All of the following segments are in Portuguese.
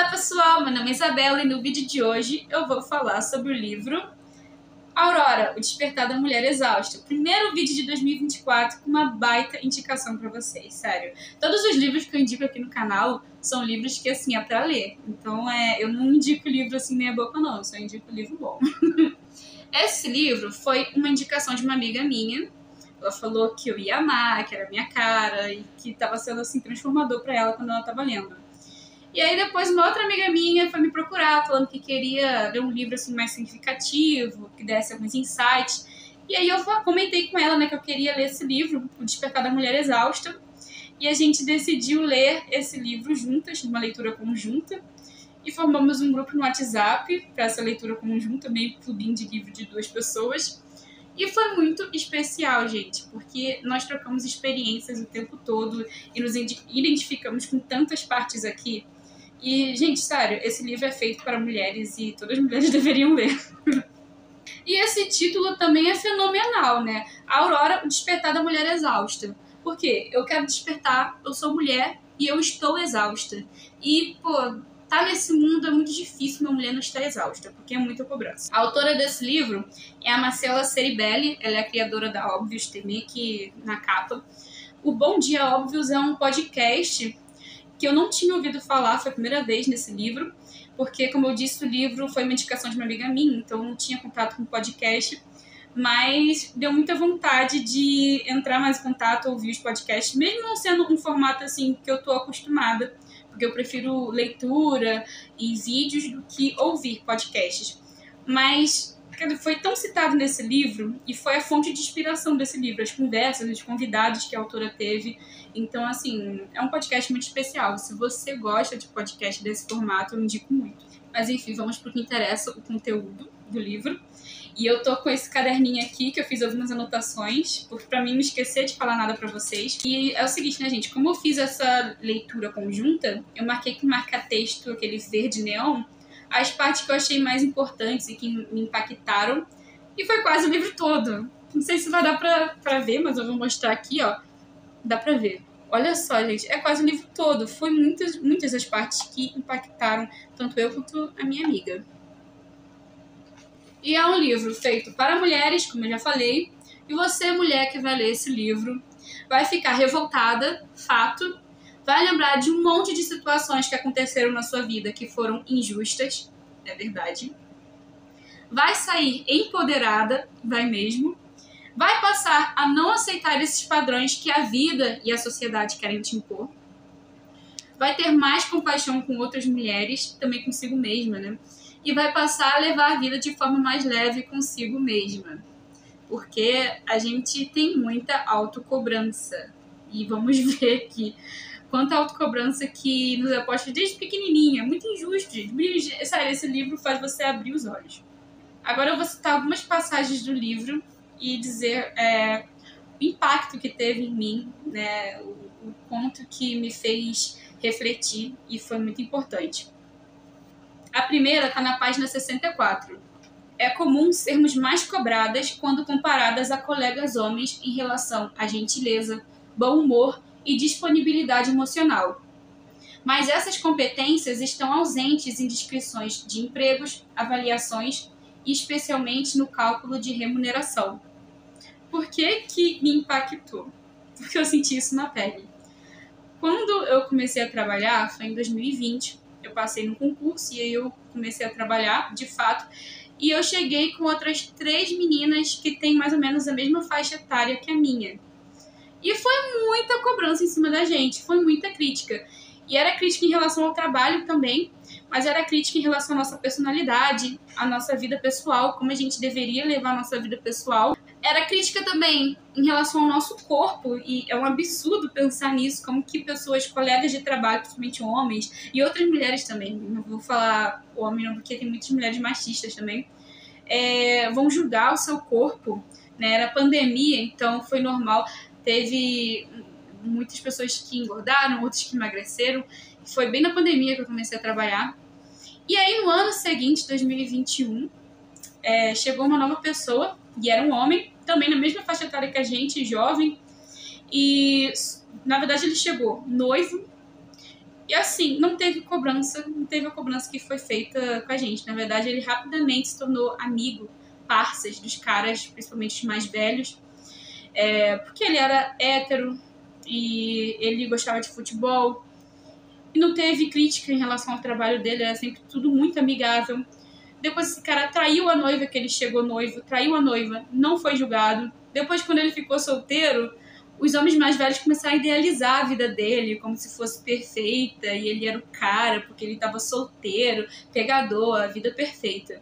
Olá pessoal, meu nome é Isabela e no vídeo de hoje eu vou falar sobre o livro Aurora, o Despertar da Mulher Exausta. Primeiro vídeo de 2024 com uma baita indicação pra vocês, sério. Todos os livros que eu indico aqui no canal são livros que, assim, é pra ler. Então, eu não indico livro assim meia boca não, eu só indico livro bom. Esse livro foi uma indicação de uma amiga minha. Ela falou que eu ia amar, que era minha cara e que tava sendo, assim, transformador pra ela quando ela tava lendo. E aí depois uma outra amiga minha foi me procurar, falando que queria ler um livro assim, mais significativo, que desse alguns insights. E aí eu comentei com ela, né, que eu queria ler esse livro, O Despertar da Mulher Exausta. E a gente decidiu ler esse livro juntas, numa leitura conjunta. E formamos um grupo no WhatsApp para essa leitura conjunta, meio clubinho de livro de 2 pessoas. E foi muito especial, gente, porque nós trocamos experiências o tempo todo e nos identificamos com tantas partes aqui. E, gente, sério, esse livro é feito para mulheres e todas as mulheres deveriam ler. E esse título também é fenomenal, né? Aurora, o Despertar da Mulher Exausta. Por quê? Eu quero despertar, eu sou mulher e eu estou exausta. E, pô, tá nesse mundo é muito difícil uma mulher não estar exausta, porque é muita cobrança. A autora desse livro é a Marcela Ceribelli, ela é a criadora da Óbvios, tem meio que na capa. O Bom Dia Óbvios é um podcast que eu não tinha ouvido falar, foi a primeira vez nesse livro, porque, como eu disse, o livro foi uma indicação de uma amiga minha, então eu não tinha contato com o podcast, mas deu muita vontade de entrar mais em contato, ouvir os podcasts, mesmo não sendo um formato assim que eu tô acostumada, porque eu prefiro leitura e vídeos do que ouvir podcasts. Mas foi tão citado nesse livro e foi a fonte de inspiração desse livro, as conversas, os convidados que a autora teve. Então, assim, é um podcast muito especial. Se você gosta de podcast desse formato, eu indico muito. Mas, enfim, vamos pro que interessa, o conteúdo do livro. E eu tô com esse caderninho aqui, que eu fiz algumas anotações, porque pra mim não esquecer de falar nada pra vocês. E é o seguinte, né, gente? Como eu fiz essa leitura conjunta, eu marquei com marca-texto, aquele verde neon, as partes que eu achei mais importantes e que me impactaram. E foi quase o livro todo. Não sei se vai dar pra ver, mas eu vou mostrar aqui, ó. Dá pra ver. Olha só, gente, é quase o livro todo. Foi muitas as partes que impactaram tanto eu quanto a minha amiga. E é um livro feito para mulheres, como eu já falei. E você, mulher que vai ler esse livro, vai ficar revoltada, fato. Vai lembrar de um monte de situações que aconteceram na sua vida que foram injustas, é verdade. Vai sair empoderada, vai mesmo. Vai passar a não aceitar esses padrões que a vida e a sociedade querem te impor. Vai ter mais compaixão com outras mulheres, também consigo mesma, né? E vai passar a levar a vida de forma mais leve consigo mesma. Porque a gente tem muita autocobrança. E vamos ver aqui quanta autocobrança que nos é posta desde pequenininha. Muito injusto, gente. Sério, esse livro faz você abrir os olhos. Agora eu vou citar algumas passagens do livro e dizer o impacto que teve em mim, né, o ponto que me fez refletir e foi muito importante. A primeira está na página 64. É comum sermos mais cobradas quando comparadas a colegas homens em relação à gentileza, bom humor e disponibilidade emocional. Mas essas competências estão ausentes em descrições de empregos, avaliações e especialmente no cálculo de remuneração. Por que que me impactou? Porque eu senti isso na pele. Quando eu comecei a trabalhar, foi em 2020, eu passei no concurso e aí eu comecei a trabalhar, de fato, e eu cheguei com outras 3 meninas que têm mais ou menos a mesma faixa etária que a minha. E foi muita cobrança em cima da gente, foi muita crítica. E era crítica em relação ao trabalho também, mas era crítica em relação à nossa personalidade, à nossa vida pessoal, como a gente deveria levar a nossa vida pessoal. Era crítica também em relação ao nosso corpo, e é um absurdo pensar nisso, como que pessoas, colegas de trabalho, principalmente homens, e outras mulheres também, não vou falar homem não, porque tem muitas mulheres machistas também, vão julgar o seu corpo, né? Era pandemia, então foi normal, teve muitas pessoas que engordaram, outras que emagreceram, foi bem na pandemia que eu comecei a trabalhar. E aí no ano seguinte, 2021, chegou uma nova pessoa, e era um homem, também na mesma faixa etária que a gente, jovem, e na verdade ele chegou noivo, E assim, não teve a cobrança que foi feita com a gente. Na verdade, ele rapidamente se tornou amigo, parças dos caras, principalmente os mais velhos, porque ele era hétero e ele gostava de futebol. E não teve crítica em relação ao trabalho dele, era sempre tudo muito amigável. Depois esse cara traiu a noiva, que ele chegou noivo, traiu a noiva, não foi julgado. Depois, quando ele ficou solteiro, os homens mais velhos começaram a idealizar a vida dele como se fosse perfeita, e ele era o cara porque ele estava solteiro, pegador, a vida perfeita.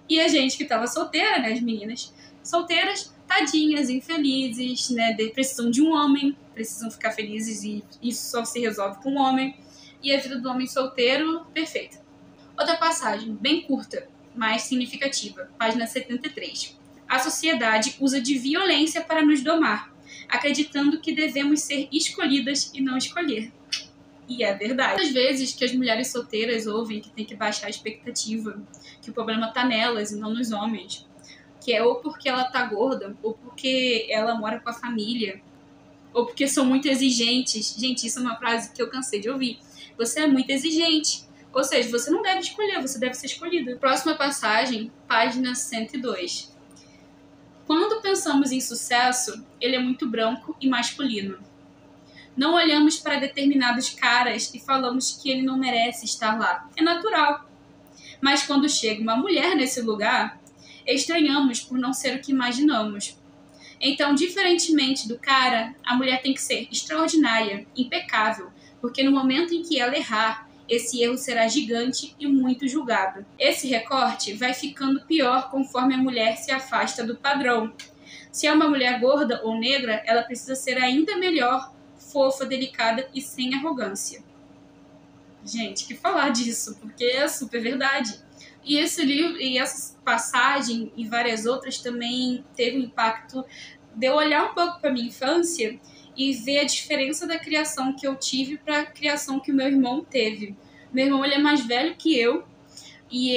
E a gente que estava solteira, né, as meninas solteiras, tadinhas, infelizes, né, precisam de um homem, precisam ficar felizes e isso só se resolve com um homem. E a vida do homem solteiro, perfeita. Outra passagem, bem curta, mas significativa, página 73. A sociedade usa de violência para nos domar, acreditando que devemos ser escolhidas e não escolher. E é verdade. Às vezes que as mulheres solteiras ouvem que tem que baixar a expectativa, que o problema tá nelas e não nos homens, que é ou porque ela tá gorda, ou porque ela mora com a família, ou porque são muito exigentes. Gente, isso é uma frase que eu cansei de ouvir. Você é muito exigente. Ou seja, você não deve escolher, você deve ser escolhida. Próxima passagem, página 102. Quando pensamos em sucesso, ele é muito branco e masculino. Não olhamos para determinados caras e falamos que ele não merece estar lá. É natural. Mas quando chega uma mulher nesse lugar, estranhamos por não ser o que imaginamos. Então, diferentemente do cara, a mulher tem que ser extraordinária, impecável, porque no momento em que ela errar, esse erro será gigante e muito julgado. Esse recorte vai ficando pior conforme a mulher se afasta do padrão. Se é uma mulher gorda ou negra, ela precisa ser ainda melhor, fofa, delicada e sem arrogância. Gente, que falar disso, porque é super verdade. E esse livro, e essa passagem e várias outras também teve um impacto de eu olhar um pouco para minha infância e ver a diferença da criação que eu tive para a criação que o meu irmão teve. Meu irmão, ele é mais velho que eu e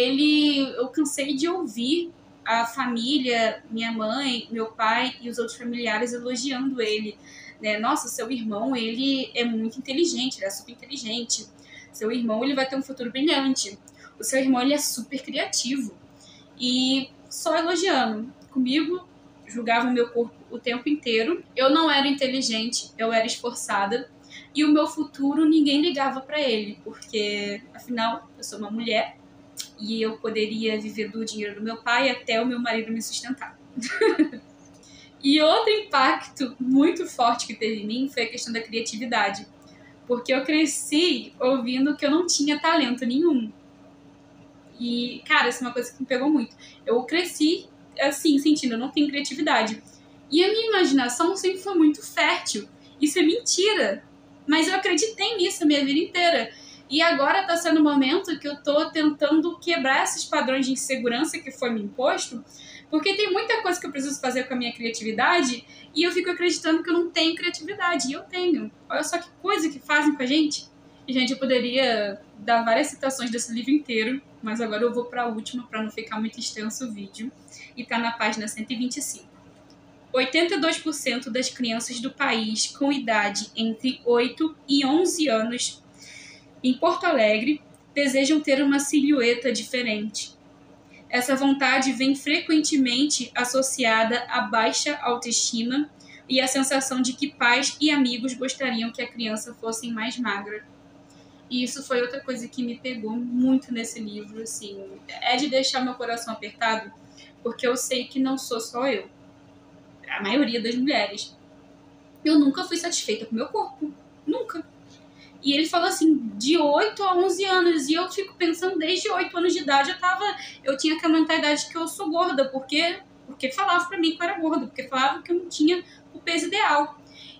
eu cansei de ouvir a família, minha mãe, meu pai e os outros familiares elogiando ele, né? Nossa, seu irmão, ele é muito inteligente, ele é super inteligente. Seu irmão, ele vai ter um futuro brilhante. O seu irmão, ele é super criativo. E só elogiando. Comigo, julgava o meu corpo o tempo inteiro. Eu não era inteligente, eu era esforçada. E o meu futuro, ninguém ligava para ele. Porque, afinal, eu sou uma mulher. E eu poderia viver do dinheiro do meu pai até o meu marido me sustentar. E outro impacto muito forte que teve em mim foi a questão da criatividade. Porque eu cresci ouvindo que eu não tinha talento nenhum. E, cara, isso é uma coisa que me pegou muito. Eu cresci, assim, sentindo, eu não tenho criatividade. E a minha imaginação sempre foi muito fértil. Isso é mentira. Mas eu acreditei nisso a minha vida inteira. E agora tá sendo o momento que eu tô tentando quebrar esses padrões de insegurança que foi me imposto, porque tem muita coisa que eu preciso fazer com a minha criatividade e eu fico acreditando que eu não tenho criatividade. E eu tenho. Olha só que coisa que fazem com a gente. E, gente, eu poderia dar várias citações desse livro inteiro, mas agora eu vou para a última para não ficar muito extenso o vídeo. E tá na página 125. 82% das crianças do país com idade entre 8 e 11 anos em Porto Alegre desejam ter uma silhueta diferente. Essa vontade vem frequentemente associada à baixa autoestima e à sensação de que pais e amigos gostariam que a criança fosse mais magra. E isso foi outra coisa que me pegou muito nesse livro, assim, é de deixar meu coração apertado, porque eu sei que não sou só eu. A maioria das mulheres. Eu nunca fui satisfeita com o meu corpo. Nunca. E ele falou assim, de 8 a 11 anos. E eu fico pensando, desde 8 anos de idade eu tinha aquela mentalidade que eu sou gorda, porque falava pra mim que eu era gorda, porque falava que eu não tinha o peso ideal.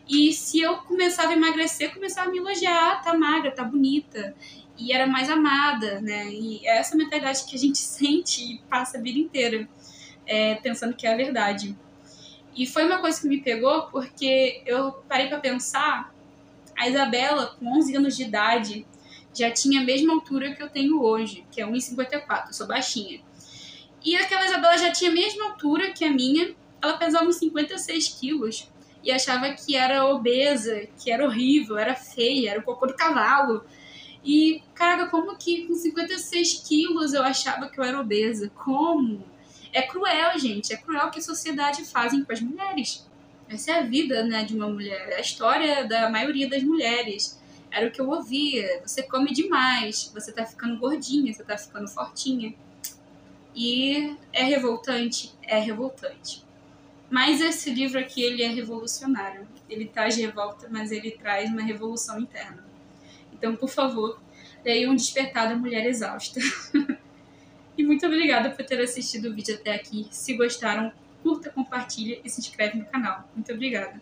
E se eu começava a emagrecer, começava a me elogiar, tá magra, tá bonita. E era mais amada, né? E é essa mentalidade que a gente sente e passa a vida inteira, pensando que é a verdade. E foi uma coisa que me pegou, porque eu parei pra pensar, a Isabela, com 11 anos de idade, já tinha a mesma altura que eu tenho hoje, que é 1,54, eu sou baixinha. E aquela Isabela já tinha a mesma altura que a minha, ela pesava uns 56 quilos. E achava que era obesa, que era horrível, era feia, era o cocô do cavalo. E, caraca, como que com 56 quilos eu achava que eu era obesa? Como? É cruel, gente. É cruel o que a sociedade fazem com as mulheres. Essa é a vida, né, de uma mulher. É a história da maioria das mulheres. Era o que eu ouvia. Você come demais. Você tá ficando gordinha. Você tá ficando fortinha. E é revoltante. É revoltante. Mas esse livro aqui, ele é revolucionário. Ele traz revolta, mas ele traz uma revolução interna. Então, por favor, leiam Despertar da Mulher Exausta. E muito obrigada por ter assistido o vídeo até aqui. Se gostaram, curta, compartilha e se inscreve no canal. Muito obrigada.